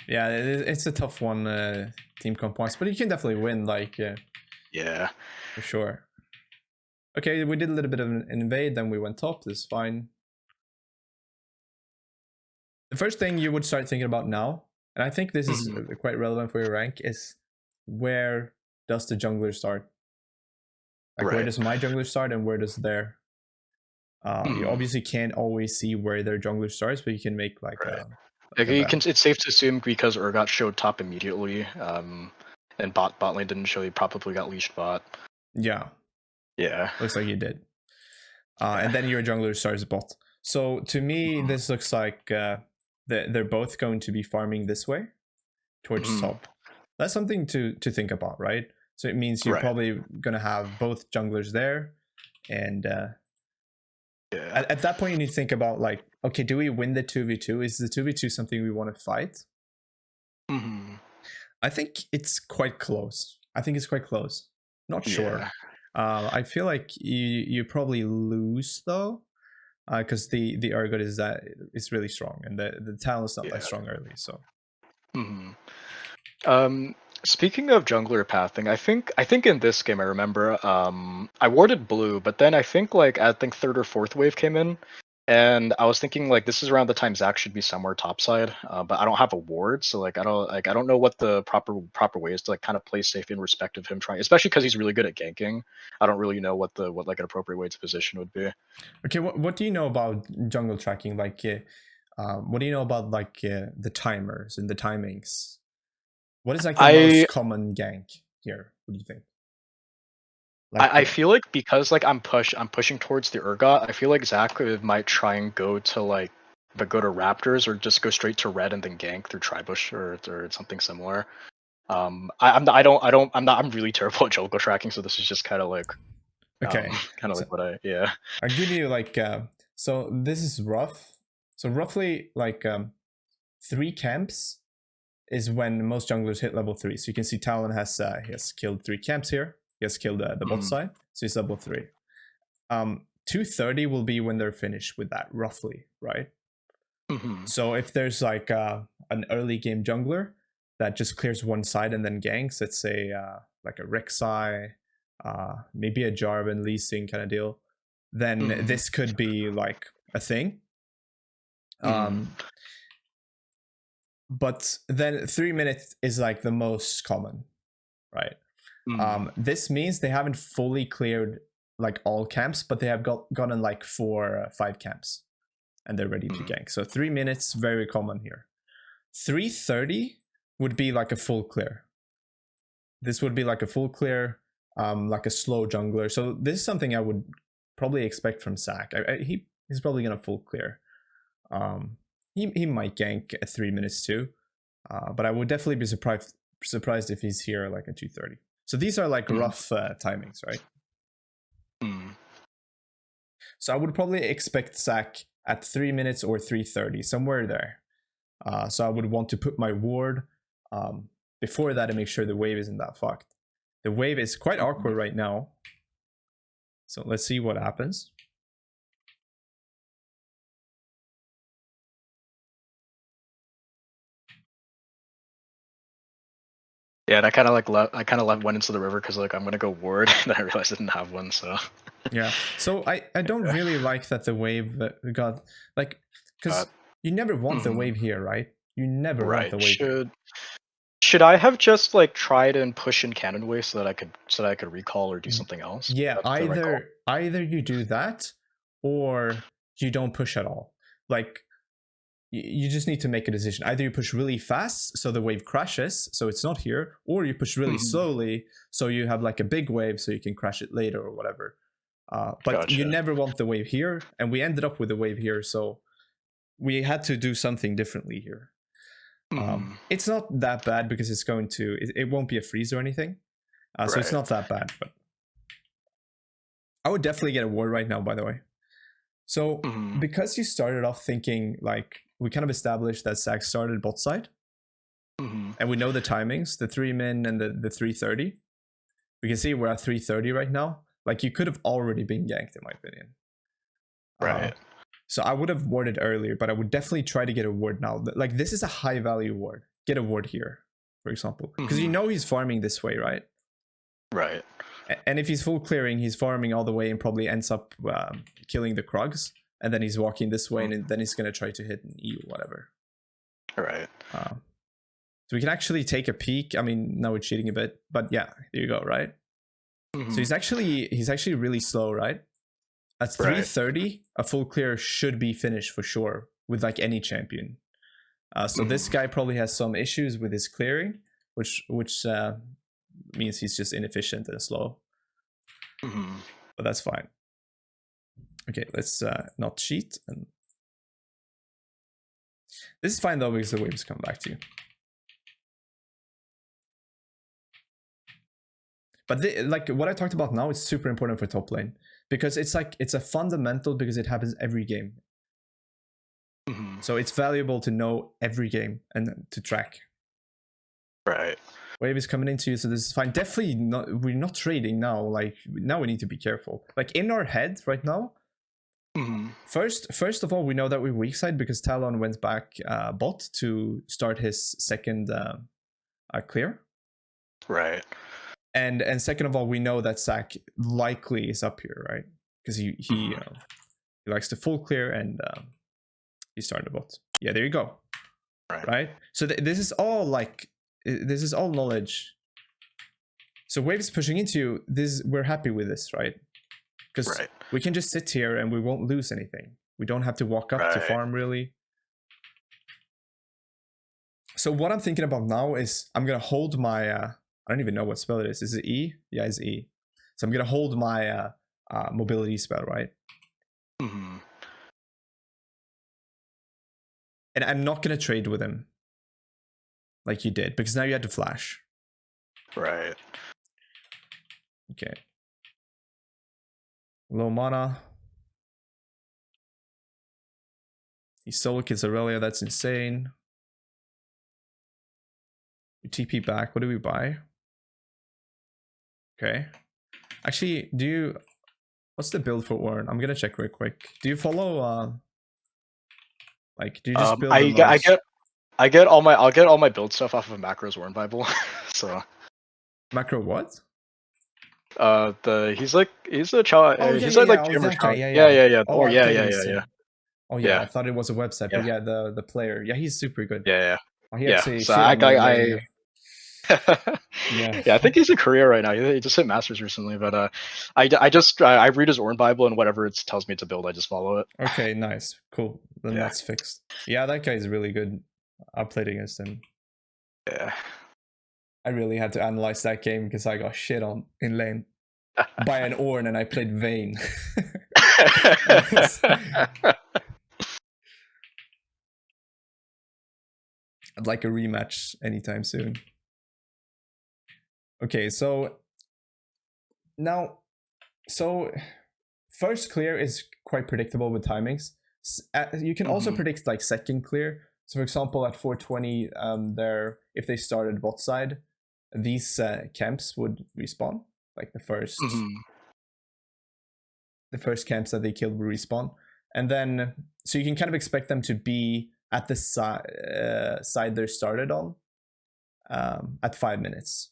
Yeah, it's a tough one, team comp wise, but you can definitely win, like, Yeah. for sure. Okay, we did a little bit of an invade, then we went top. This is fine. The first thing you would start thinking about now, and I think this is quite relevant for your rank, is where does the jungler start? Like, where Right. does my jungler start and where does their? You obviously can't always see where their jungler starts, but you can make like Right. like a You bet. can, it's safe to assume because Urgot showed top immediately, and bot lane didn't show, he probably got leashed bot. Yeah, Yeah. looks like you did. And then your jungler starts bot. So to me, this looks like they're both going to be farming this way towards top. That's something to think about, right? So it means you're Right. probably gonna have both junglers there, and Yeah. at that point you need to think about like, okay, do we win the 2v2? Is the 2v2 something we want to fight? I think it's quite close. I think it's quite close. Not sure. Yeah. I feel like you probably lose though, because the Urgot is really strong, and the talent's not that strong early. So. Speaking of jungler pathing, I think in this game I remember I warded blue, but then I think like I think third or fourth wave came in, and I was thinking like this is around the time Zach should be somewhere topside, but I don't have a ward, so like I don't know what the proper way is to like kind of play safe in respect of him trying, especially because he's really good at ganking. I don't really know what like an appropriate way to position would be. Okay, what do you know about jungle tracking? Like, what do you know about like the timers and the timings? What is like the I most common gank here? What do you think? I Like, feel like because like I'm pushing towards the Urgot, I feel like Zach might try and go to like the go to Raptors or just go straight to red and then gank through Tribush or something similar. I'm really terrible at jungle tracking, so this is just kind of like okay, kind of so like what I yeah. I'll give you like, so this is rough. So roughly like 3 camps is when most junglers hit level 3. So you can see Talon he has killed 3 camps here. He has killed the bot side, so he's level 3. 230 will be when they're finished with that, roughly, right? So if there's like an early game jungler that just clears one side and then ganks, let's say like a Rek'Sai, maybe a Jarvan Lee Sin kind of deal, then this could be like a thing. But then 3 minutes is like the most common, right? This means they haven't fully cleared like all camps, but they have gotten like 4 5 camps, and they're ready to gank. So 3 minutes, very common here. 330 would be like a full clear. This would be like a full clear, like a slow jungler. So this is something I would probably expect from Sack. He's probably gonna full clear. He might gank at 3 minutes too, but I would definitely be surprised if he's here like at 230. So these are like rough timings, right? So I would probably expect Sack at 3 minutes or 330, somewhere there. So I would want to put my ward before that and make sure the wave isn't that fucked. The wave is quite awkward right now. So let's see what happens. Yeah, and I kind of went into the river because like I'm gonna go ward, and then I realized I didn't have one. So yeah, so I don't really like that the wave got like, because you never want the wave here, right? You never want the wave here. Should I have just like tried and push in Cannon Wave so that I could recall or do something else? Yeah, That's the right call. either you do that or you don't push at all. Like, you just need to make a decision. Either you push really fast so the wave crashes, so it's not here, or you push really slowly so you have like a big wave so you can crash it later or whatever. But you never want the wave here, and we ended up with the wave here, so we had to do something differently here. It's not that bad because it won't be a freeze or anything, so it's not that bad. But I would definitely get a ward right now, by the way. So because you started off thinking like, we kind of established that Zach started bot side, and we know the timings, the 3 min and the 330. We can see we're at 330 right now. Like, you could have already been ganked, in my opinion. Right. So I would have warded earlier, but I would definitely try to get a ward now. Like, this is a high value ward. get a ward here, for example, because you know he's farming this way, right? Right. And if he's full clearing, he's farming all the way and probably ends up killing the Krugs, and then he's walking this way, and then he's gonna try to hit an E or whatever. Right. So we can actually take a peek. I mean, now we're cheating a bit, but yeah, there you go, right? So he's actually really slow, right? At 3:30, a full clear should be finished for sure with like any champion. So this guy probably has some issues with his clearing, which means he's just inefficient and slow. But that's fine. Okay, let's not cheat. And this is fine though because the waves come back to you. But like what I talked about now is super important for top lane because it's like it's a fundamental because it happens every game. So it's valuable to know every game and to track. Right. Wave is coming into you, so this is fine. Definitely not. We're not trading now. Like now, we need to be careful. Like in our head right now. First of all, we know that we're weak side because Talon went back bot to start his second clear. Right. And second of all, we know that Zac likely is up here, right? Because he likes to full clear and he started a bot. Yeah, there you go. Right. So this is all like this is all knowledge. So Wave's pushing into this. We're happy with this, right? Because we can just sit here and we won't lose anything. We don't have to walk up to farm really. So what I'm thinking about now is I'm gonna hold my I don't even know what spell it is. Is it E? Yeah, it's E. So I'm gonna hold my mobility spell, right? And I'm not gonna trade with him like you did because now you had to flash. Right. Okay. Low mana. He solo kills Aurelia, that's insane. We TP back. What do we buy? Okay. Actually, what's the build for Ornn? I'm gonna check real quick. Do you follow like do you just build I'll get all my build stuff off of Macro's Ornn Bible. So macro what? He's a child. He's like Gamer's Con. Yeah. Oh, yeah. Oh yeah, I thought it was a website, but yeah, the player. Yeah, he's super good. Yeah. Oh, he actually So I yeah, I think he's in Korea right now. He just hit Masters recently, but I read his Ornn Bible and whatever it tells me to build, I just follow it. Okay, nice, cool. Then that's fixed. Yeah, that guy is really good. I played against him. Yeah. I really had to analyze that game because I got shit on in lane by an Ornn and I played Vayne. I'd like a rematch anytime soon. Okay, so now, first clear is quite predictable with timings. You can also predict like second clear. So for example, at 420, if they started bot side, these camps would respawn. Like the first camps that they killed would respawn. And then, so you can kind of expect them to be at the side they're started on at 5 minutes.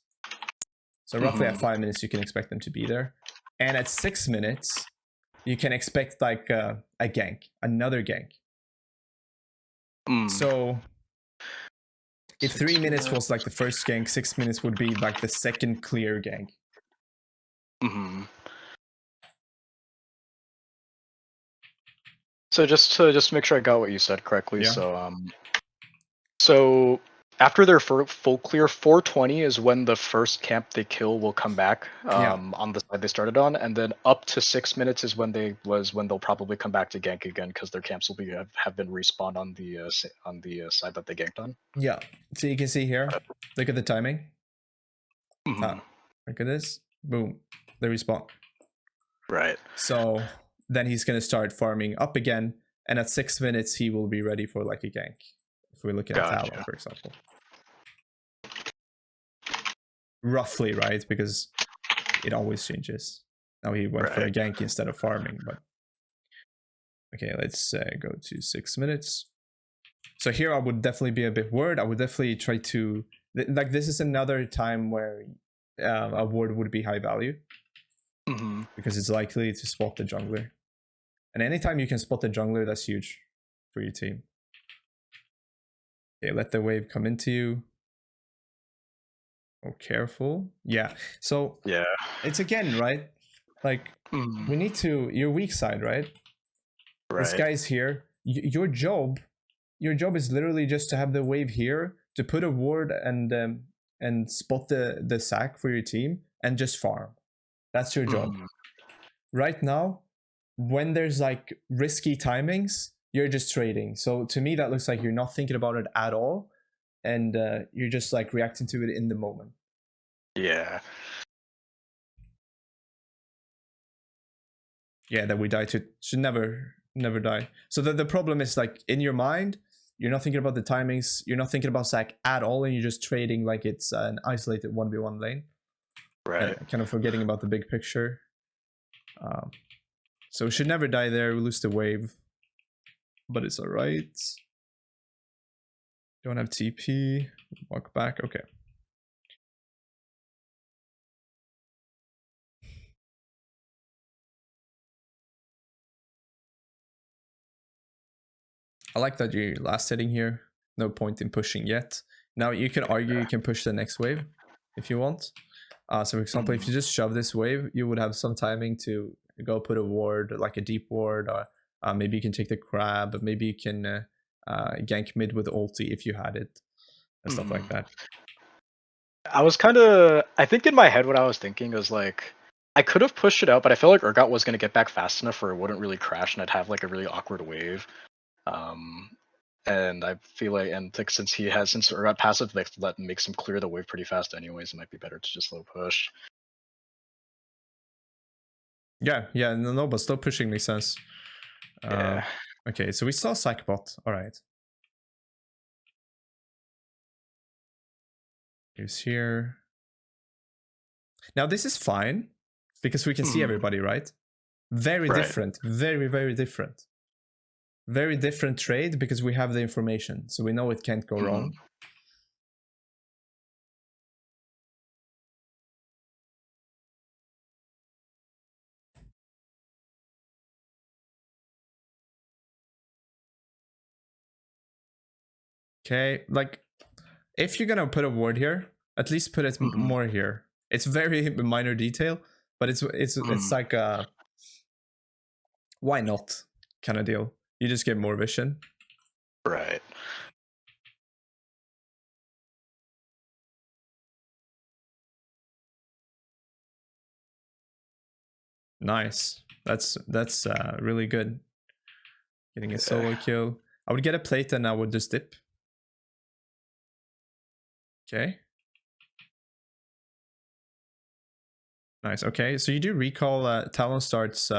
So roughly at 5 minutes, you can expect them to be there. And at 6 minutes, you can expect like a gank, another gank. So if 3 minutes was like the first gank, 6 minutes would be like the second clear gank. So just to make sure I got what you said correctly. Yeah. So after their full clear, 420 is when the first camp they kill will come back on the side they started on, and then up to 6 minutes is when they'll probably come back to gank again because their camps will have been respawned on the side that they ganked on. Yeah. So you can see here. Look at the timing. Look at this. Boom. They respawn. Right. So then he's gonna start farming up again, and at 6 minutes he will be ready for like a gank. If we're looking at Talon, for example. Roughly, right? Because it always changes. Now he went for a gank instead of farming, but okay, let's go to 6 minutes. So here I would definitely be a bit worried. I would definitely try to like this is another time where a ward would be high value because it's likely to spot the jungler. And anytime you can spot the jungler, that's huge for your team. Okay, let the wave come into you. Oh, careful. Yeah. So Yeah. it's again, right? Like we need to your weak side, right? This Right. guy's here. Your job is literally just to have the wave here to put a ward and spot the sack for your team and just farm. That's your job. Right now, when there's like risky timings, you're just trading. So to me, that looks like you're not thinking about it at all, and you're just like reacting to it in the moment. Yeah. Yeah, that we die to should never die. So the problem is like in your mind, you're not thinking about the timings, you're not thinking about sack at all, and you're just trading like it's an isolated 1v1 lane. Right. Kind of forgetting about the big picture. So we should never die there. We lose the wave, but it's all right. Don't have TP. Walk back. Okay. I like that you're last hitting here. No point in pushing yet. Now you can argue you can push the next wave if you want. So for example, if you just shove this wave, you would have some timing to go put a ward, like a deep ward, or maybe you can take the crab, maybe you can gank mid with ulti if you had it, and stuff like that. I was kind of, I think in my head what I was thinking was like, I could have pushed it out, but I felt like Urgot was going to get back fast enough where it wouldn't really crash and I'd have like a really awkward wave. And I feel like, and like since Urgot passive that makes him clear the wave pretty fast anyways, it might be better to just slow push. Yeah, no, but still pushing makes sense. Yeah. Okay, so we saw Psychbot. All right. He's here. Now this is fine because we can see everybody, right? Very different. Very, very different. Very different trade because we have the information, so we know it can't go wrong. Okay, like if you're gonna put a ward here, at least put it more here. It's very minor detail, but it's like a why not kind of deal. You just get more vision. Right. Nice. That's really good. Getting a solo kill. I would get a plate and I would just dip. Okay. Nice. Okay, so you do recall Talon starts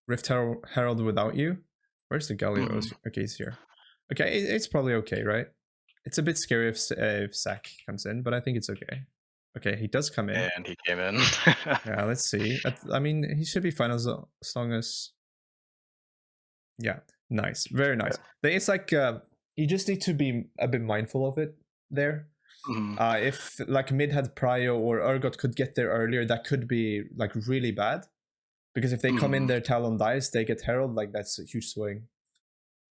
Rift Herald without you. Where's the Galio? Okay, he's here. Okay, it's probably okay, right? It's a bit scary if Sack comes in, but I think it's okay. Okay, he does come in. And he came in. Yeah, let's see. I mean, he should be fine as long as... Yeah, nice. Very nice. Yeah. It's like you just need to be a bit mindful of it there. If like mid had prio or Urgot could get there earlier, that could be like really bad. Because if they come in there, Talon dies, they get Herald, like that's a huge swing.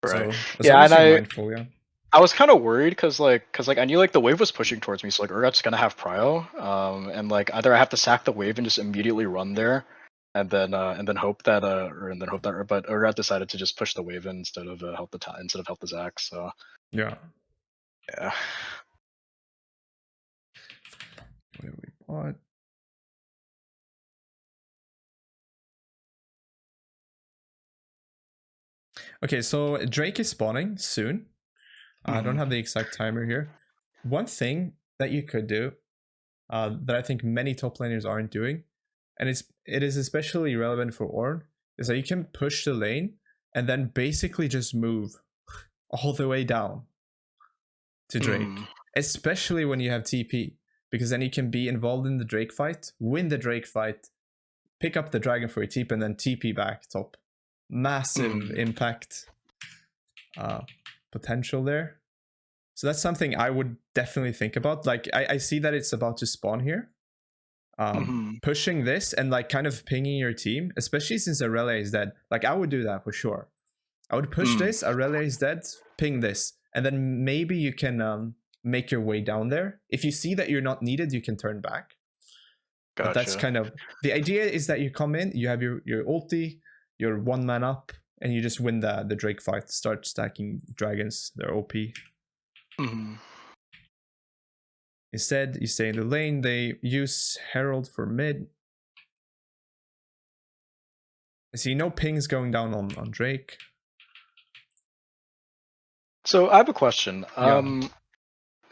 Right. So as long as you're mindful, yeah. I was kind of worried because I knew like the wave was pushing towards me, so like Urgot's gonna have prio, and like either I have to sack the wave and just immediately run there, and then hope that but Urgot decided to just push the wave in instead of help the Zac. So yeah. What do we want? Okay, so Drake is spawning soon. I don't have the exact timer here. One thing that you could do that I think many top laners aren't doing, and it is especially relevant for Ornn, is that you can push the lane and then basically just move all the way down to Drake, especially when you have TP, because then you can be involved in the Drake fight, win the Drake fight, pick up the dragon for your TP, and then TP back top. massive impact potential there. So that's something I would definitely think about. Like I see that it's about to spawn here. Pushing this and like kind of pinging your team, especially since Aurelia is dead. Like I would do that for sure. I would push this, Aurelia is dead, ping this, and then maybe you can make your way down there. If you see that you're not needed, you can turn back. Gotcha. But that's kind of the idea, is that you come in, you have your ulti, you're 1 man up, and you just win the Drake fight. Start stacking dragons, they're OP. Instead, you stay in the lane. They use Herald for mid. I see no pings going down on Drake. So I have a question. Yeah.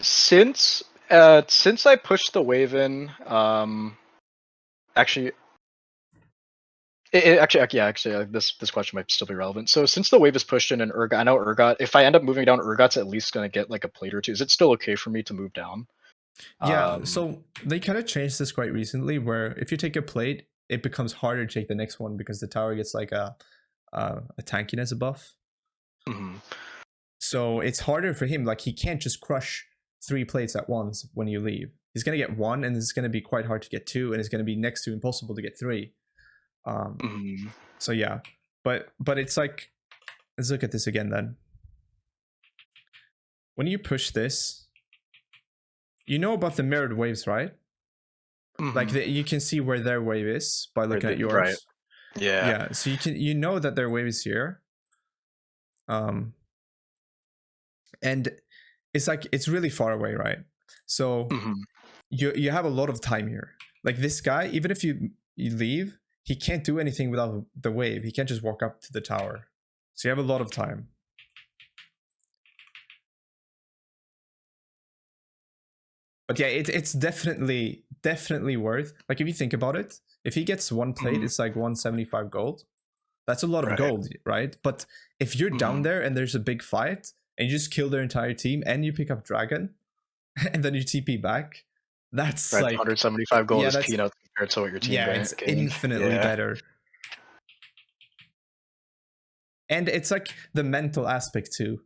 Since I pushed the wave in, actually, this question might still be relevant. So since the wave is pushed in and I know Urgot, if I end up moving down, Urgot's at least gonna get like a plate or two. Is it still okay for me to move down? Yeah, so they kind of changed this quite recently, where if you take a plate, it becomes harder to take the next one because the tower gets like a tankiness buff. So it's harder for him. Like he can't just crush 3 plates at once when you leave. He's gonna get 1, and it's gonna be quite hard to get 2, and it's gonna be next to impossible to get 3. So yeah, but it's like, let's look at this again then. When you push this, you know about the mirrored waves, right? Like you can see where their wave is by looking at yours. Right. Yeah. Yeah. So you know that their wave is here. And it's like it's really far away, right? So you have a lot of time here. Like this guy, even if you leave, he can't do anything without the wave. He can't just walk up to the tower. So you have a lot of time. But yeah, it's definitely worth. Like if you think about it, if he gets 1 plate, it's like 175 gold. That's a lot of gold, right? But if you're down there and there's a big fight and you just kill their entire team and you pick up dragon and then you TP back, that's like 175 gold is peanuts compared to what your team it's infinitely better. And it's like the mental aspect too.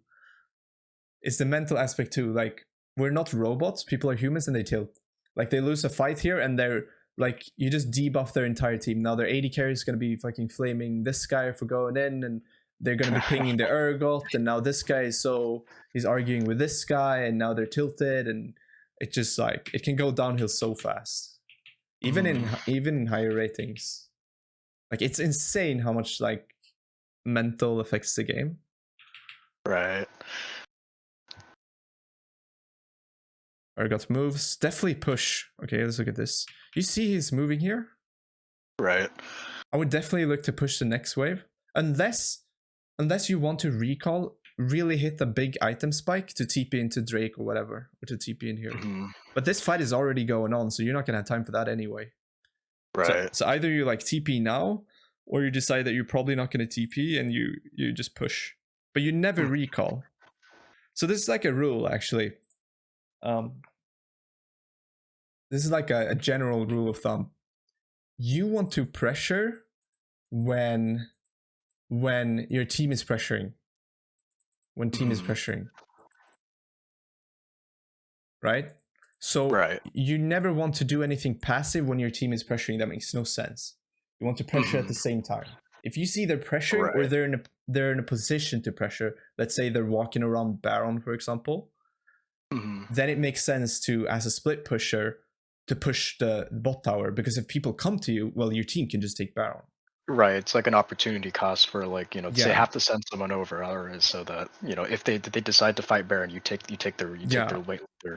It's the mental aspect too. Like we're not robots, people are humans, and they tilt. Like they lose a fight here and they're like, you just debuff their entire team. Now their AD carry is going to be fucking flaming this guy for going in, and they're going to be pinging the Urgot, and now this guy he's arguing with this guy, and now they're tilted, and it just like, it can go downhill so fast. Even in higher ratings. Like it's insane how much like mental affects the game. Right. Urgot moves. Definitely push. Okay, let's look at this. You see he's moving here? Right. I would definitely look to push the next wave. Unless you want to recall, really hit the big item spike to TP into Drake or whatever. Or to TP in here. But this fight is already going on, so you're not going to have time for that anyway. Right. So either you like TP now, or you decide that you're probably not going to TP and you just push. But you never recall. So this is like a rule, actually. This is like a general rule of thumb. You want to pressure when your team is pressuring. When team is pressuring. Right? So you never want to do anything passive when your team is pressuring. That makes no sense. You want to pressure at the same time. If you see they're pressuring or they're in a position to pressure, let's say they're walking around Baron, for example, then it makes sense to, as a split pusher, to push the bot tower, because if people come to you, well, your team can just take Baron. Right, it's like an opportunity cost for, like, they have to send someone over, or so that, if they decide to fight Baron, you take their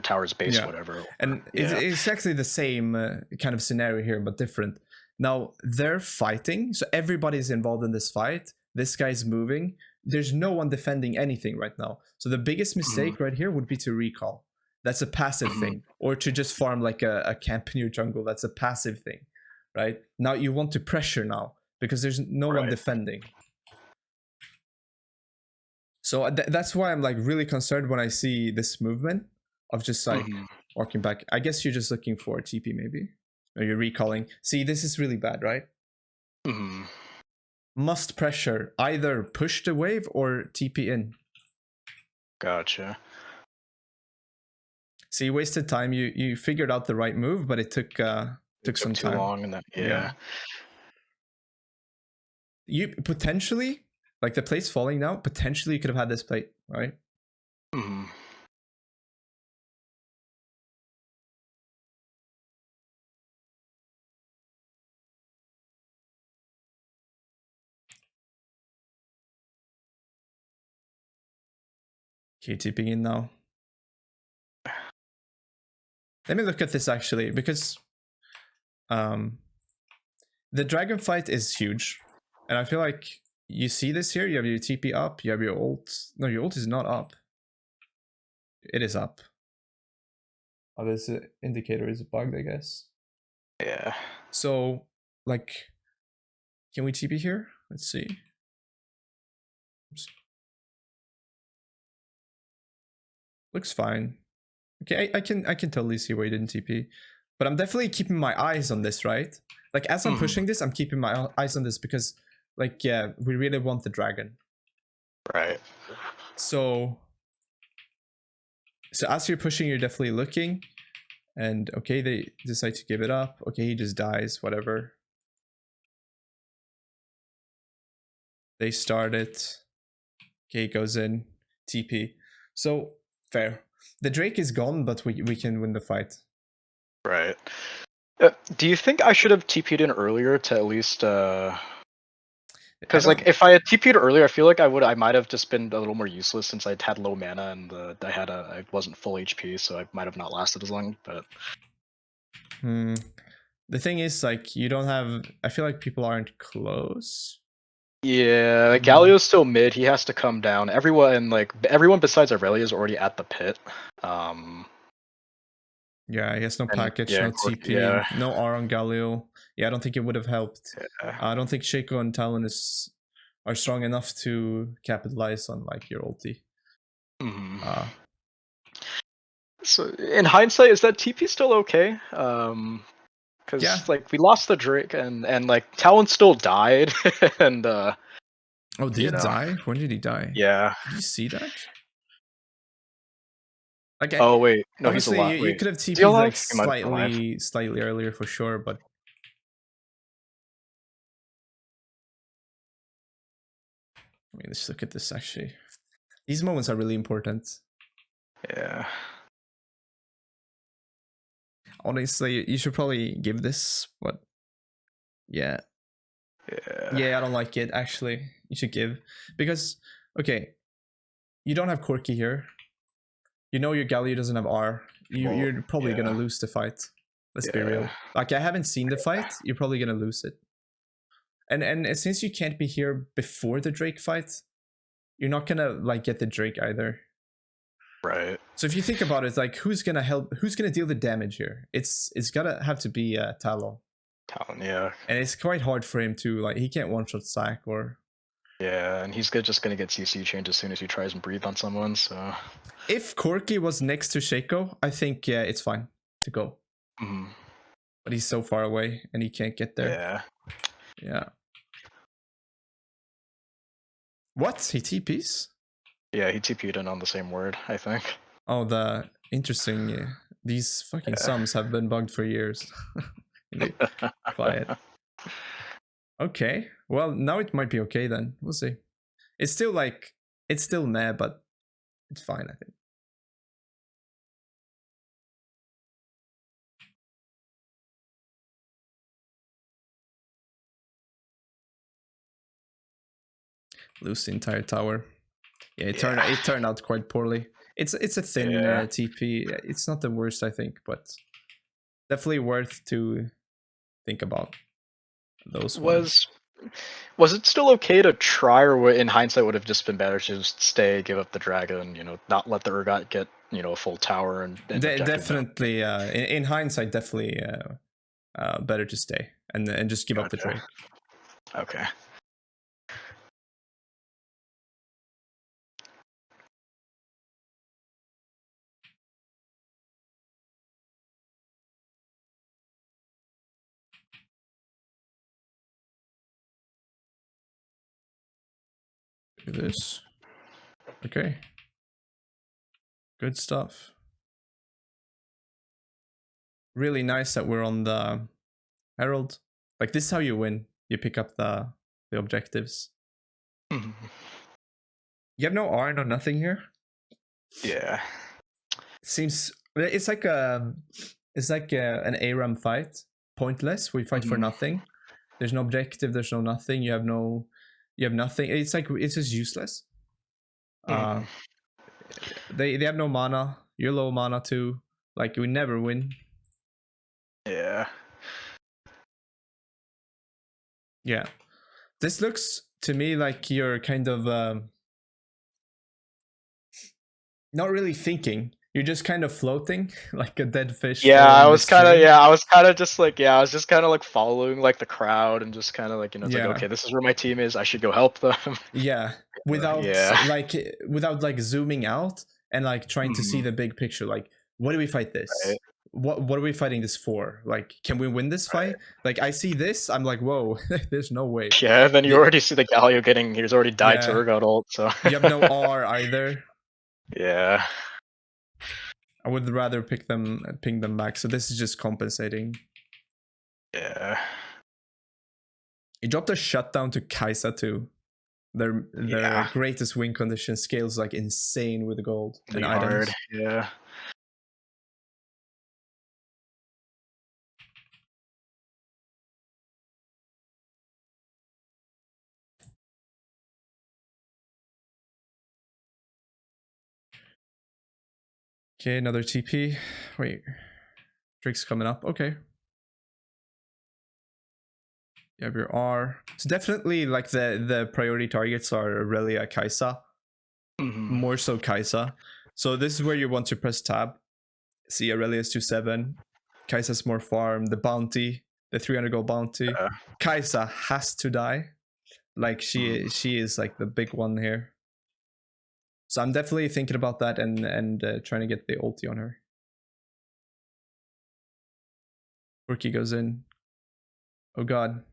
tower's base, whatever. And it's actually the same kind of scenario here, but different. Now they're fighting, so everybody's involved in this fight. This guy's moving. There's no one defending anything right now. So the biggest mistake right here would be to recall. That's a passive thing, or to just farm like a camp in your jungle. That's a passive thing, right? Now you want to pressure now, because there's no one defending. So that's why I'm like really concerned when I see this movement of just like walking back. I guess you're just looking for TP maybe, or you're recalling. See, this is really bad, right? must pressure either push the wave or TP in. Gotcha. So you wasted time. You figured out the right move, but it took some Too time. long, and then yeah. You potentially, like the plate's falling now. Potentially, you could have had this plate, right? Mm-hmm. Okay, TPing in now. Let me look at this actually, because the dragon fight is huge, and I feel like you see this here. You have your TP up. You have your ult. No, your ult is not up. It is up. Oh, this indicator is bugged, I guess. Yeah. So, like, can we TP here? Let's see. Oops. Looks fine. Okay, I can totally see why you didn't TP, but I'm definitely keeping my eyes on this, right? Like as I'm pushing this, I'm keeping my eyes on this because, like, yeah, we really want the dragon. Right. So as you're pushing, you're definitely looking, and okay, they decide to give it up. Okay, he just dies. Whatever. They start it. Okay, it goes in. TP. So fair. The Drake is gone, but we can win the fight. Right. Do you think I should have TP'd in earlier to at least because like if I had TP'd earlier, I feel like I might have just been a little more useless since I'd had low mana and I wasn't full HP, so I might have not lasted as long. But the thing is, like, you don't have. I feel like people aren't close. yeah, like Galio's still mid. He has to come down. Everyone besides Aurelia is already at the pit. Yeah, he has no And package, yeah, no TP, yeah. no R on Galio. Yeah, I don't think it would have helped. Yeah. I don't think Shaco and Talon are strong enough to capitalize on like your ulti. Mhm. So in hindsight, is that TP still okay? Because Yeah. like we lost the Drake and like Talon still died, and Oh, did he you know, die? When did he die? yeah. Did you see that? Like, Oh wait, no, he's honestly, alive. you Wait, could have is he TP'd like alive? He might have been alive. slightly earlier for sure, but I mean, let's look at this actually. These moments are really important. Yeah. Honestly, you should probably give this, but yeah. Yeah, I don't like it actually. You should give, because okay, you don't have Corki here. You know your Galio doesn't have R. You're probably gonna lose the fight. Let's be real. Like, I haven't seen the fight. You're probably gonna lose it. And since you can't be here before the Drake fight, you're not gonna like get the Drake either. Right. So if you think about it, like, who's gonna help? Who's gonna deal the damage here? It's gotta have to be Talon. Talon, yeah. And it's quite hard for him to, like, he can't one shot sack or. Yeah, and he's just gonna get CC change as soon as he tries and breathe on someone. So If Corki was next to Shaco, I think it's fine to go. But he's so far away and he can't get there. Yeah. Yeah. What? He TPs? Yeah, he TP'd in on the same word, I think. Oh, the interesting. These fucking sums have been bugged for years. Quiet. Okay. Well, now it might be okay then. We'll see. It's still meh, but it's fine, I think. Lose the entire tower. Yeah, it turned out quite poorly. It's a thin TP. It's not the worst, I think, but definitely worth to think about those ones. Was it still okay to try, or in hindsight would have just been better to just stay, give up the dragon, not let the Urgot get a full tower and definitely in hindsight, definitely better to stay and just give up the Drake. Okay. Look at this. Okay. Good stuff. Really nice that we're on the Herald. Like, this is how you win. You pick up the objectives. Mhm. You have no R, no nothing here. Yeah. Seems it's like an ARAM fight. Pointless. We fight for Mhm. nothing. There's no objective. There's no nothing. You have nothing. It's like it's just useless. Mhm. They have no mana. You're low mana too. Like, we never win. Yeah. Yeah. This looks to me like you're kind of not really thinking. You're just kind of floating like a dead fish Yeah, floating in the stream. I was kind of just like, I was just kind of like following like the crowd and just kind of like, it's like, Yeah. okay, this is where my team is. I should go help them. Yeah. Without Yeah. like zooming out and like trying to see Mhm. the big picture. Like, what do we fight this? Right. What are we fighting this for? Like, can we win this fight? Like, I see this, I'm like, whoa, there's no way. Yeah, and then you Yeah. already see the Galio he's already died to Yeah. Urgot ult, so. You have no R either. Yeah. I would rather ping them back. So this is just compensating. Yeah. He dropped a shutdown to Kaisa too. Their Yeah. greatest win condition scales like insane with gold and Pretty items. hard. Yeah. Okay, another TP. Wait, Drake's coming up. Okay. You have your R. It's definitely like the priority targets are Aurelia, Kaisa. Mhm. More so Kaisa. So this is where you want to press tab. See, Aurelia's 2-7. Kaisa's more farm. The bounty, the 300 gold bounty. Kaisa has to die. Like, she is like the big one here. So I'm definitely thinking about that and trying to get the ulti on her. Rookie goes in. Oh god.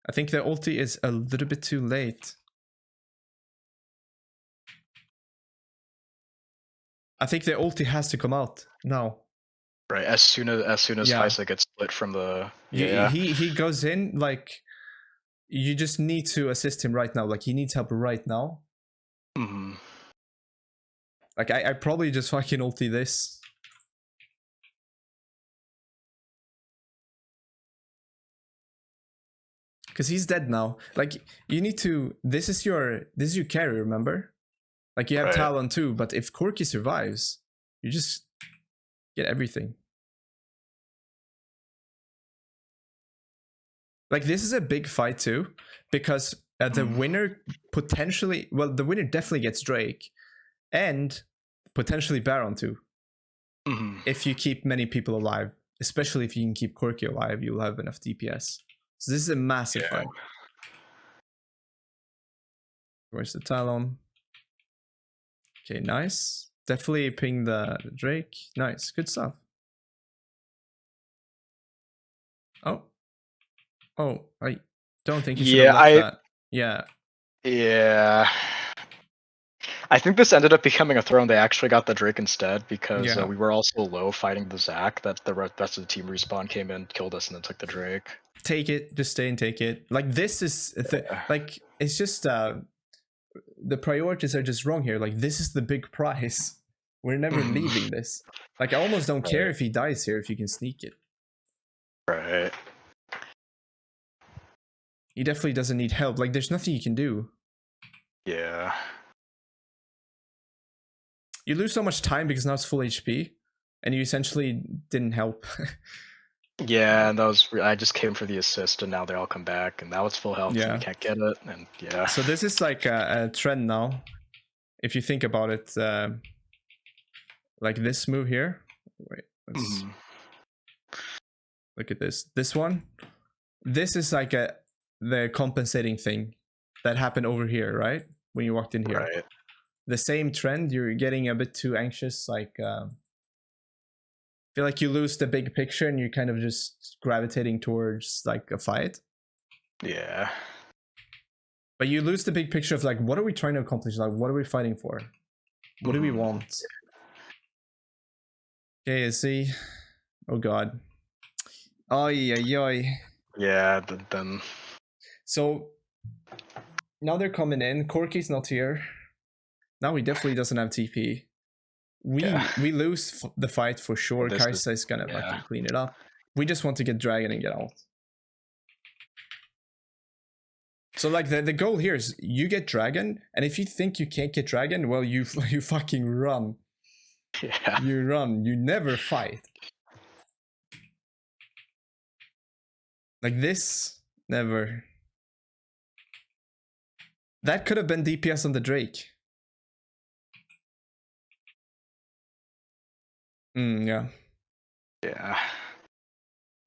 I think the ulti is a little bit too late. I think the ulti has to come out now. Right. As soon as Yeah. Kaisa gets split from the yeah. He goes in, like, you just need to assist him right now. Like, he needs help right now. Mhm. Like, I probably just fucking ulti this. Because he's dead now. Like, you need to. This is your carry, remember? Like, you have Right. Talon too, but if Corki survives, you just get everything. Like, this is a big fight too, because the winner potentially, well, the winner definitely gets Drake, and potentially Baron too. If you keep many people alive, especially if you can keep Corki alive, you'll have enough DPS. So this is a massive fight. Where's the Talon? Okay, nice. Definitely ping the Drake. Nice, good stuff. Oh. Oh, I don't think you should have left that. Yeah. Yeah. I think this ended up becoming a throne. They actually got the Drake instead because we were also low fighting the Zac. That the rest of the team respawn came in, killed us, and then took the Drake. Take it. Just stay and take it. Like, this is like, it's just the priorities are just wrong here. Like, this is the big prize. We're never leaving this. Like, I almost don't care if he dies here if you can sneak it. Right. He definitely doesn't need help. Like, there's nothing you can do. Yeah. You lose so much time because now it's full HP, and you essentially didn't help. Yeah, and I just came for the assist, and now they all come back, and now it's full health, and we can't get it, and yeah. So this is like a trend now, if you think about it. Like this move here. Wait, let's look at this. This one. This is like the compensating thing that happened over here, right? When you walked in here. Right. The same trend. You're getting a bit too anxious. Like, feel like you lose the big picture and you're kind of just gravitating towards like a fight. Yeah. But you lose the big picture of like, what are we trying to accomplish? Like, what are we fighting for? What do we want? Okay, see. Oh god. Ay, ay, ay. Yeah, then. So now they're coming in. Corky's not here. Now he definitely doesn't have TP. We lose the fight for sure. Kaisa is gonna fucking clean it up. We just want to get Dragon and get out. So like the goal here is you get Dragon, and if you think you can't get Dragon, well you fucking run. Yeah. You run. You never fight. Like this, never. That could have been DPS on the Drake. Yeah. Yeah.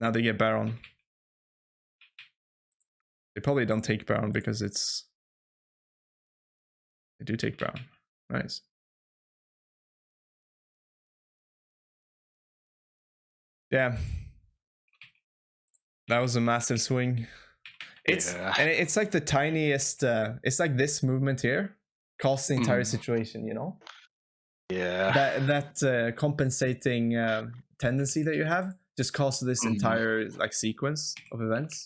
Now they get Baron. They probably don't take Baron because it's... They do take Baron. Nice. Yeah. That was a massive swing. And it's like the tiniest... it's like this movement here costs the entire situation, you know? Yeah. That compensating tendency that you have just costs this entire like sequence of events.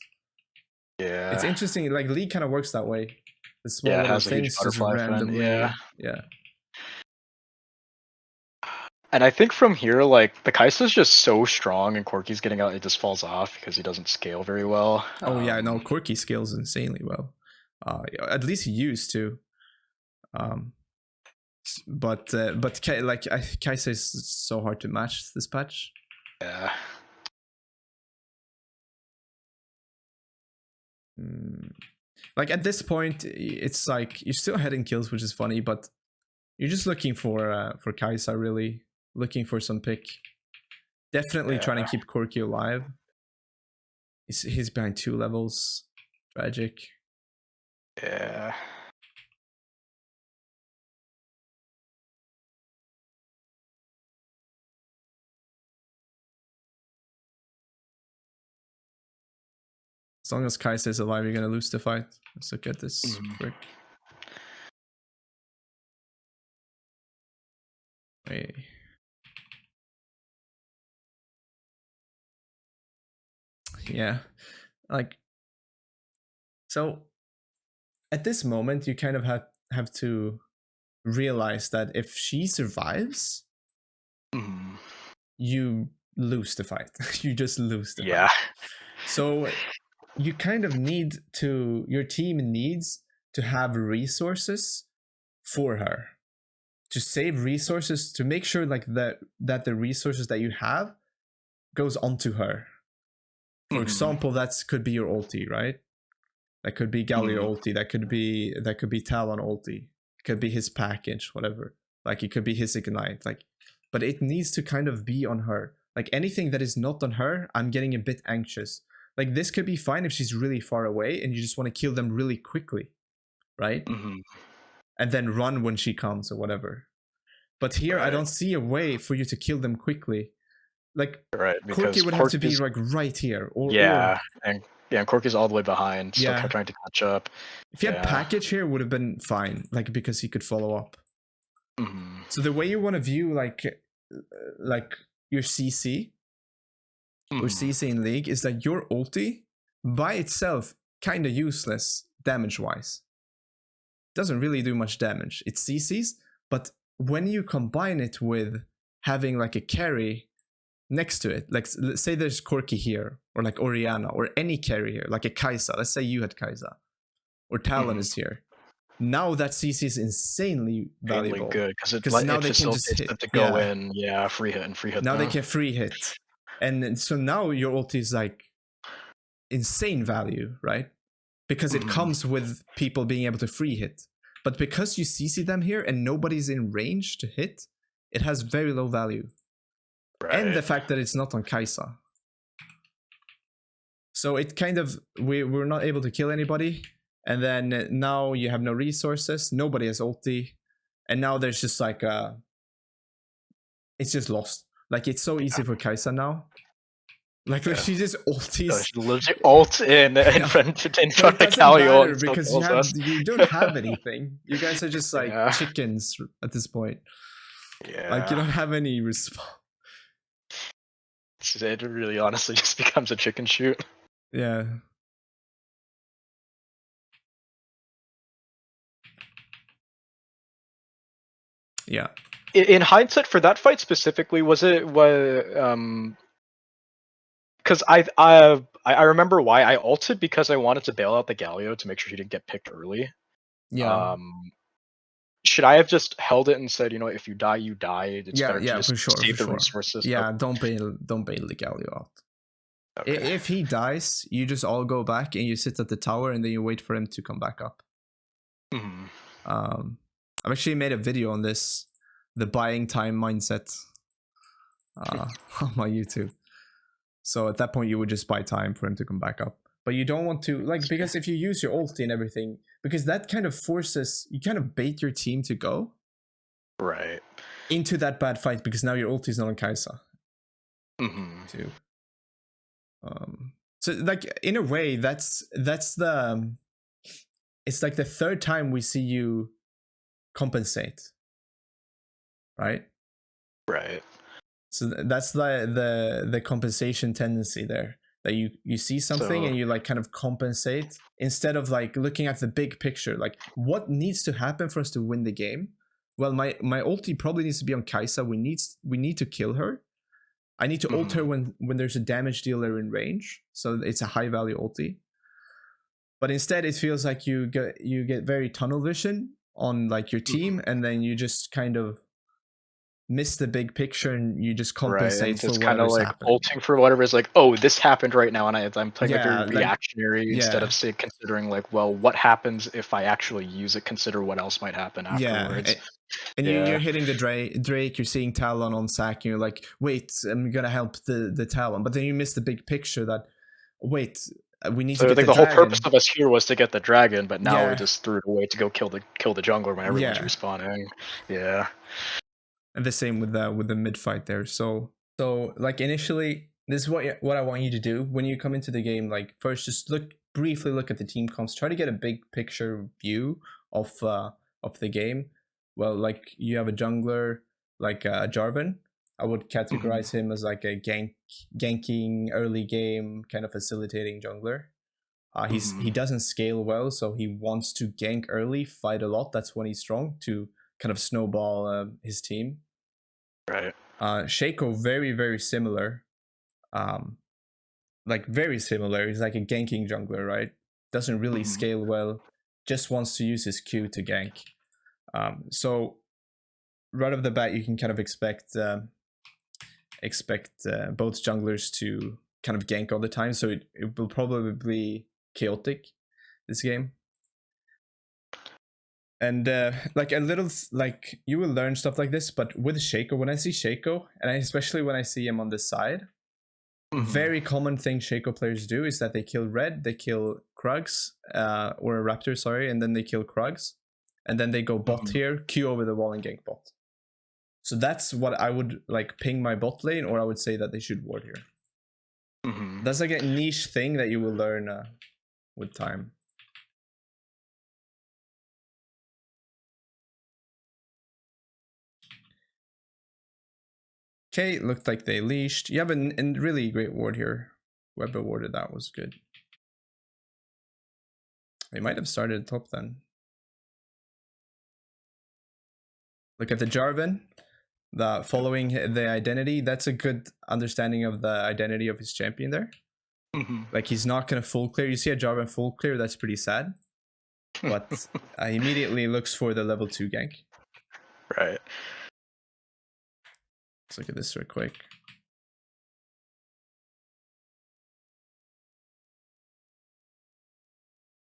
Yeah. It's interesting, like League kind of works that way. The small little things just randomly. Yeah. And I think from here, like the Kai'Sa's just so strong, and Corky's getting out, it just falls off because he doesn't scale very well. Oh yeah, no, Corky scales insanely well. At least he used to. But Kaisa is so hard to match this patch. Yeah. Like at this point, it's like you're still heading kills, which is funny, but you're just looking for Kaisa, really looking for some pick. Definitely trying to keep Corky alive. He's behind 2 levels. Tragic. Yeah. As long as Kaisa is alive, you're gonna lose the fight. Let's look at this quick. Wait. Yeah, like, so at this moment you kind of have to realize that if she survives, you lose the fight. You just lose the fight. So you kind of need to, your team needs to have resources for her, to save resources, to make sure like that the resources that you have goes onto her. For example, that could be your ulti, right? That could be Galio ulti. That could be Talon ulti. It could be his package, whatever. Like it could be his ignite. Like, but it needs to kind of be on her. Like anything that is not on her, I'm getting a bit anxious. Like this could be fine if she's really far away and you just want to kill them really quickly, right? And then run when she comes or whatever. But here, I don't see a way for you to kill them quickly. Like, Corky would have to be like right here. And Corky's all the way behind, still trying to catch up. If you had package here, would have been fine, like because he could follow up. So the way you want to view like your CC or CC in League is that your ulti by itself kind of useless damage wise. Doesn't really do much damage. It CCs, but when you combine it with having like a carry next to it, like let's say there's Corky here, or like Orianna, or any carry here, like a Kaisa. Let's say you had Kaisa, or Talon is here. Now that CC is insanely valuable. Good because now they can just hit to go in, free hit. Now they can free hit, and so now your ulti is like insane value, right? Because it comes with people being able to free hit. But because you CC them here and nobody's in range to hit, it has very low value. And the fact that it's not on Kaisa. So it kind of, we're not able to kill anybody. And then now you have no resources. Nobody has ulti. And now there's just like it's just lost. Like it's so easy for Kaisa now. Like Yeah. she just ulties. She legit ult in Yeah. front But it of doesn't Calio matter and still because kills us. you don't have anything. You guys are just like Yeah. chickens at this point. Like you Yeah. don't have any response. It really honestly just becomes a chicken shoot. Yeah. Yeah. In hindsight, for that fight specifically, was it because I remember why I ulted because I wanted to bail out the Galio to make sure he didn't get picked early. Yeah. Um, should I have just held it and said, you know, if you die, you die. It's Yeah, better to yeah, just for sure, for save the sure. resources. Yeah, don't bail the Galio out. Okay. If he dies, you just all go back and you sit at the tower and then you wait for him to come back up. Hmm. I've actually made a video on this, the buying time mindset, on my YouTube. So at that point, you would just buy time for him to come back up. But you don't want to, like, because if you use your ulti and everything, because that kind of forces, you kind of bait your team to go Right. into that bad fight because now your ulti is not on Kaisa. Hmm. Too. So like in a way, that's the it's like the third time we see you compensate, right? Right. So that's the compensation tendency there, that you see something So and you like kind of compensate instead of like looking at the big picture, like what needs to happen for us to win the game. Well, my ulti probably needs to be on Kaisa. We need to kill her. I need to ult her when there's a damage dealer in range, so it's a high value ulti. But instead, it feels like you get very tunnel vision on like your team, and then you just kind of miss the big picture and you just right, compensate and for just kind of whatever's like happening. ulting for whatever is like, oh, this happened right now, and I'm playing like very Yeah, like reactionary instead yeah, of say considering like, well, what happens if I actually use it? Consider what else might happen yeah. afterwards. And you're Yeah. hitting the Drake, you're seeing Talon on sack, and you're like, wait, I'm gonna help the Talon. But then you miss the big picture that, wait, we need to So I get think the the whole purpose dragon. of us here was to get the dragon, but now we Yeah, just threw it away to go kill the jungler when everyone's yeah. respawning. Yeah. And the same with the mid fight there. So like initially, this is what I want you to do when you come into the game. Like first, just briefly look at the team comps. Try to get a big picture view of the game. Well, like you have a jungler like Jarvan. I would Mhm. categorize him as like a ganking early game kind of facilitating jungler. He Mhm. doesn't scale well, so he wants to gank early, fight a lot. That's when he's strong, to kind of snowball his team. Right. Shaco, very, very similar. Um, like very similar. He's like a ganking jungler, right? Doesn't really Mhm. scale well. Just wants to use his Q to gank. So right off the bat, you can kind of expect both junglers to kind of gank all the time. So it will probably be chaotic this game. And like a little, like you will learn stuff like this, but with Shaco, when I see Shaco, and especially when I see him on this side, Mhm. very common thing Shaco players do is that they kill red, they kill Krugs, or a Raptor, sorry, and then they kill Krugs, and then they go bot Mhm. here, Q over the wall and gank bot. So that's what I would like ping my bot lane, or I would say that they should ward here. Mhm. That's like a niche thing that you will learn with time. Okay, looked like they leashed. You have a really great ward here. Whoever warded that was good. They might have started top then. Look at the Jarvan, the following the identity. That's a good understanding of the identity of his champion there. Mhm. Like he's not gonna full clear. You see a Jarvan full clear, that's pretty sad. But he immediately looks for the level 2 gank. Right. Let's look at this real quick.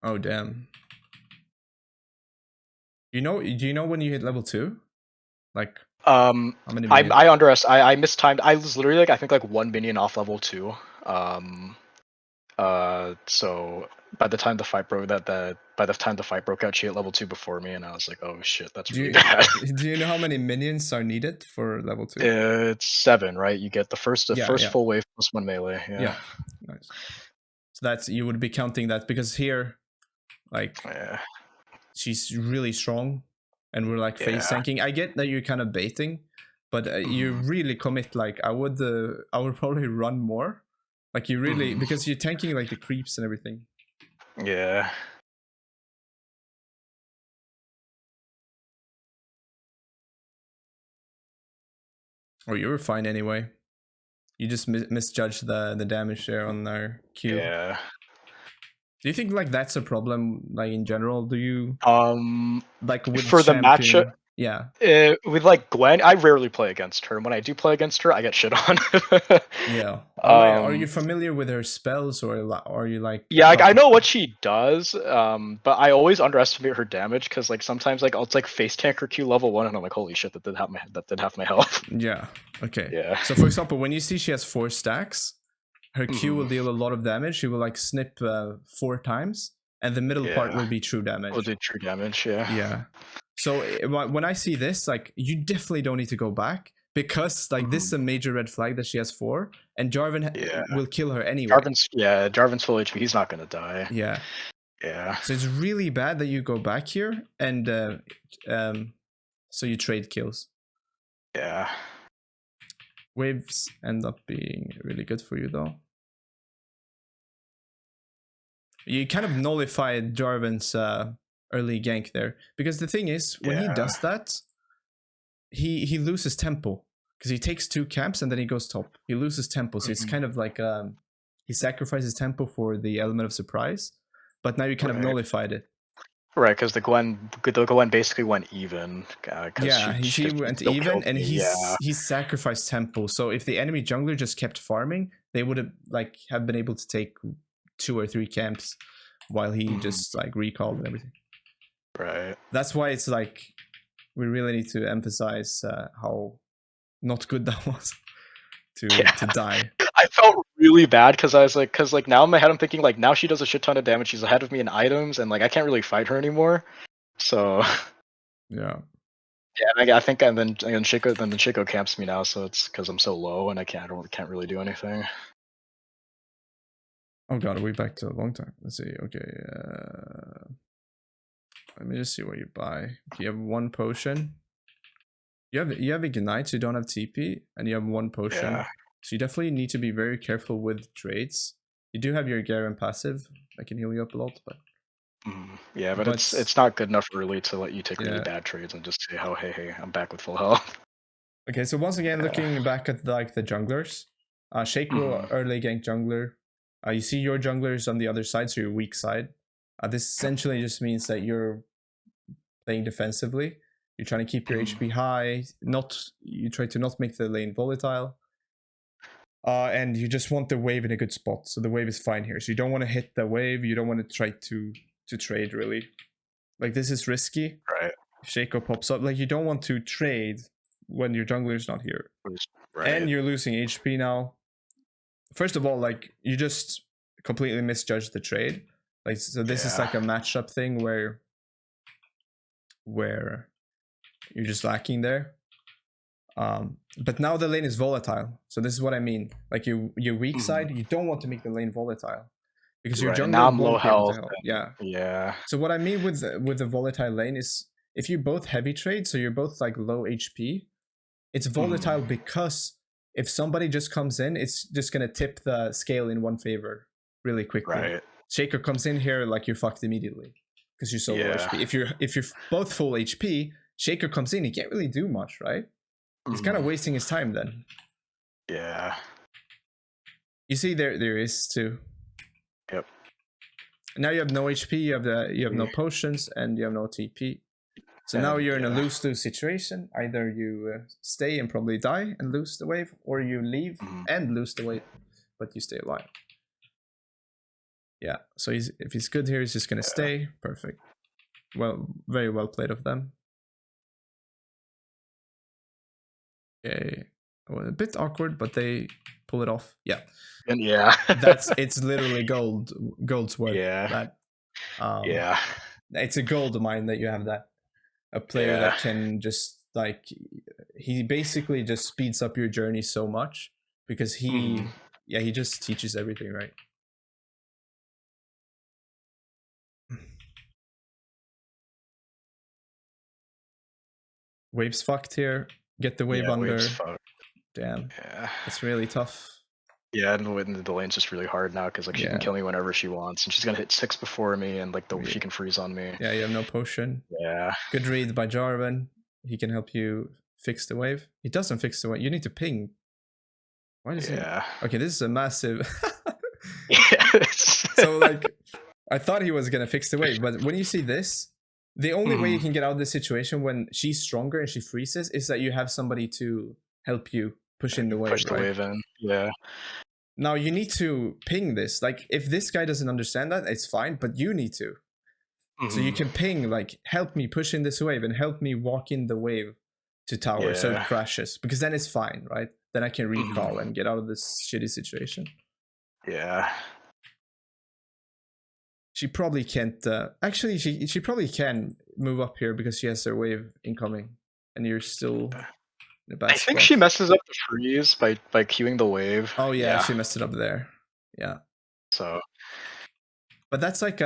Oh damn. Do you know when you hit level 2? Like how many minutes? I mistimed. I was literally like I think like one minion off level 2. So by the time the fight broke out, she hit level 2 before me, and I was like, oh shit, that's Do really you bad. do you know how many minions are needed for level 2? It's 7, right? You get the first Yeah. full wave plus 1 melee. Yeah. Nice. So that's, you would be counting that, because here, like, Yeah. she's really strong and we're like face Yeah. tanking. I get that you're kind of baiting, but you Mhm. really commit. Like, I would probably run more. Like, you really, Mhm. because you're tanking like the creeps and everything. Yeah. Or you were fine anyway. You just misjudged the damage there on our Q. Yeah. Do you think like that's a problem, like in general? Do you like with For the matchup, champion? Yeah. with like Gwen, I rarely play against her. And when I do play against her, I get shit on. Yeah. Are you um, familiar with her spells, or are you like yeah, I taught know to? what she does, but I always underestimate her damage because like sometimes like it's like face tank or Q level 1, and I'm like, holy shit, that did half my health. Yeah. Okay. Yeah. So for example, when you see she has 4 stacks, her Q will Mhm. deal a lot of damage. She will like snip 4 times, and the middle part Yeah. will be true Will damage. do true damage. Yeah. Yeah. So when I see this, like, you definitely don't need to go back, because like this is Mhm. a major red flag that she has 4, and Jarvan Yeah. will kill her anyway. Jarvan's full HP. He's not gonna die. Yeah. Yeah. So it's really bad that you go back here, and so you trade kills. Yeah. Waves end up being really good for you though. You kind of nullified Jarvan's early gank there, because the thing is, when he Yeah. does that, he loses tempo, because he takes 2 camps and then he goes top. He loses tempo, so it's Mhm. kind of like he sacrifices tempo for the element of surprise, but now you kind of Right. nullified it. Right, because the Gwen basically went even because Yeah, she he just went still even, killed and me. Yeah. he sacrificed tempo. So if the enemy jungler just kept farming, they would have been able to take 2 or 3 camps, while he Mhm. just like recalled and everything. Right. That's why it's like we really need to emphasize how not good that was Yeah. to die. I felt really bad because I was like, now in my head I'm thinking like now she does a shit ton of damage. She's ahead of me in items, and like I can't really fight her anymore. So Yeah. yeah, and I think Shaco camps me now, so it's because I'm so low and I can't really do anything. Oh god, are we back to a long time? Let's see. Okay. Let me just see what you buy. Okay, you have 1 potion. You have ignite, so you don't have TP, and you have 1 potion. Yeah. So you definitely need to be very careful with trades. You do have your Garen passive that can heal you up a lot, but Yeah, but but it's not good enough early to let you take really yeah. bad trades and just say, "Oh, hey, I'm back with full health." Okay, so once again, Yeah. looking back at like the junglers, Shaco Mhm. early gank jungler. You see your junglers on the other side, so your weak side. This essentially just means that you're playing defensively. You're trying to keep your Mhm. HP high. You try to not make the lane volatile. And you just want the wave in a good spot. So the wave is fine here. So you don't want to hit the wave. You don't want to try to trade really. Like, this is risky. Right. If Shaco pops up, like, you don't want to trade when your jungler is not here, and Right. you're losing HP now. First of all, like, you just completely misjudged the trade. Like, so this is Yeah. like a matchup thing where you're just lacking there. But now the lane is volatile. So this is what I mean. Like, your weak Mhm. side, you don't want to make the lane volatile, because your Right. And now jungler I'm low won't be able to health. help. And Yeah. yeah. So what I mean with the volatile lane is, if you both heavy trade, so you're both like low HP, it's volatile Mhm. because if somebody just comes in, it's just gonna tip the scale in one favor really quickly. Right. Shaker comes in here, like, you're fucked immediately because you're so low Yeah. HP. If you're both full HP, Shaker comes in, he can't really do much, right? He's kind of Mhm. wasting his time then. Yeah. You see, there is too. Yep. Now you have no HP, you have no potions, and you have no TP. So now And you're in a yeah. lose-lose situation. Either you stay and probably die and lose the wave, or you leave Mhm. and lose the wave, but you stay alive. Yeah, so if he's good here, he's just gonna Yeah. stay. Perfect. Well, very well played of them. Okay. a bit awkward, but they pull it off. Yeah, And yeah, it's literally gold's worth. yeah, That yeah, it's a gold mine that you have that. A player yeah. that can just like, he basically just speeds up your journey so much because he just teaches everything, right? Wave's fucked here. Get the wave Yeah, under. waves fuck. Damn, Yeah. it's really tough. Yeah, and the lane's just really hard now because like she can Yeah. kill me whenever she wants, and she's gonna hit 6 before me, and like she can freeze on me. Yeah, you have no potion. Yeah. Good read by Jarvan. He can help you fix the wave. He doesn't fix the wave. You need to ping. Why does Yeah. he? Okay, this is a massive. Yes. So like, I thought he was gonna fix the wave, but when you see this, the only way you can get out of this situation when she's stronger and she freezes is that you have somebody to help you push in the wave. Push the right? wave in. Yeah. Now you need to ping this. Like, if this guy doesn't understand that, it's fine, but you need to. So you can ping, like, help me push in this wave and help me walk in the wave to tower so it crashes, because then it's fine, right? Then I can recall and get out of this shitty situation. Yeah. She probably can't. Actually, she probably can move up here because she has her wave incoming, and you're still in a bad I think spot. she messes up the freeze by queuing the wave. Oh yeah, she messed it up there. Yeah. So. But that's like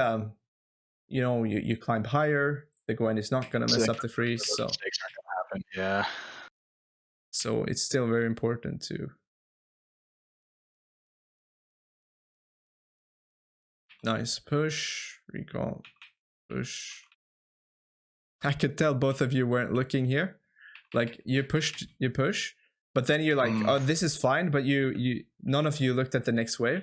you climb higher. The Gwen is not gonna mess up the freeze, so mistakes aren't gonna happen. Yeah. So it's still very important to. Nice push, recall, push. I could tell both of you weren't looking here. Like, you push, but then you're like, oh, this is fine, but you none of you looked at the next wave.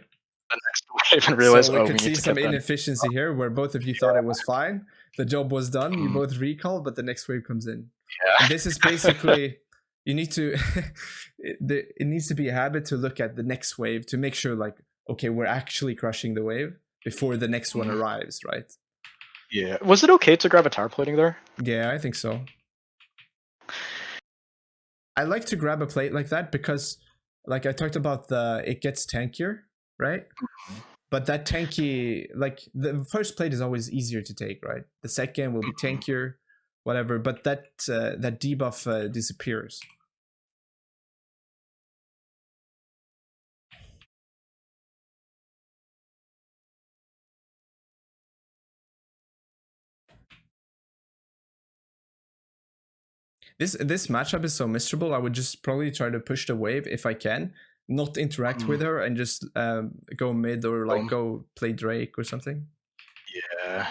The next wave and realized, so we could see some inefficiency here where both of you thought it was fine. The job was done. You both recall, but the next wave comes in. Yeah. And this is basically, you need to, it needs to be a habit to look at the next wave to make sure, like, okay, we're actually crushing the wave before the next one arrives, right? Yeah. Was it okay to grab a tower plating there? Yeah, I think so. I like to grab a plate like that because, like I talked about, it gets tankier, right? But that tanky, like, the first plate is always easier to take, right? The second will be tankier, whatever. But that debuff disappears. This matchup is so miserable. I would just probably try to push the wave if I can, not interact with her, and just go mid or like go play Drake or something. Yeah.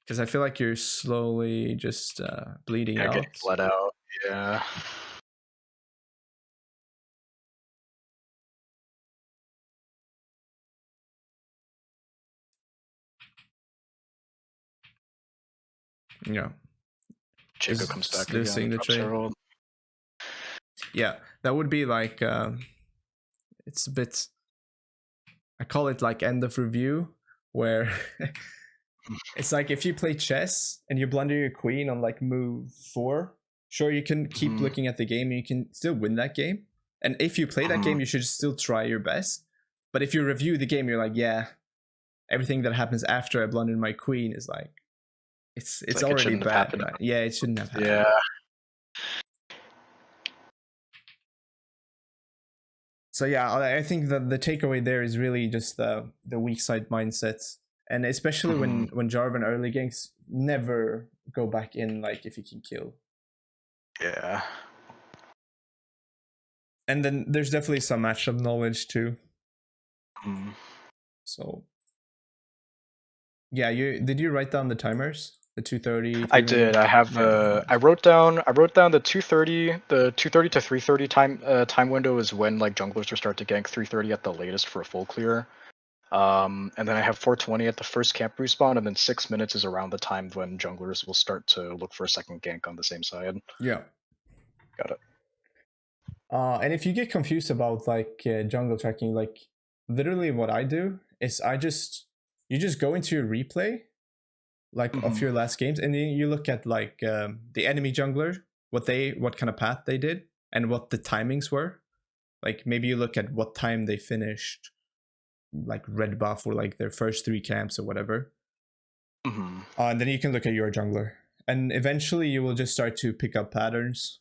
Because I feel like you're slowly just bleeding out. Getting bled out. Yeah. Yeah. Jacob comes back losing again. The trade. Yeah, that would be like it's a bit. I call it like end of review, where it's like if you play chess and you blunder your queen on like move 4, sure, you can keep looking at the game and you can still win that game. And if you play that game, you should still try your best. But if you review the game, you're like, yeah, everything that happens after I blundered my queen is like, it's like already bad. Right? Yeah, it shouldn't have happened. Yeah. So yeah, I think that the takeaway there is really just the weak side mindset, and especially when Jarvan early ganks, never go back in like if you can kill. Yeah. And then there's definitely some matchup knowledge too. So yeah, did you write down the timers? The 2:30. I did. I have I wrote down the 2:30 to 3:30 time window is when like junglers will start to gank 3:30 at the latest for a full clear. And then I have 4:20 at the first camp respawn, and then 6 minutes is around the time when junglers will start to look for a second gank on the same side. Yeah. Got it. And if you get confused about like jungle tracking, like literally what I do is you just go into your replay, like of your last games, and then you look at like the enemy jungler what kind of path they did and what the timings were. Like maybe you look at what time they finished like red buff or like their first 3 camps or whatever. Mm-hmm. And then you can look at your jungler. And eventually you will just start to pick up patterns.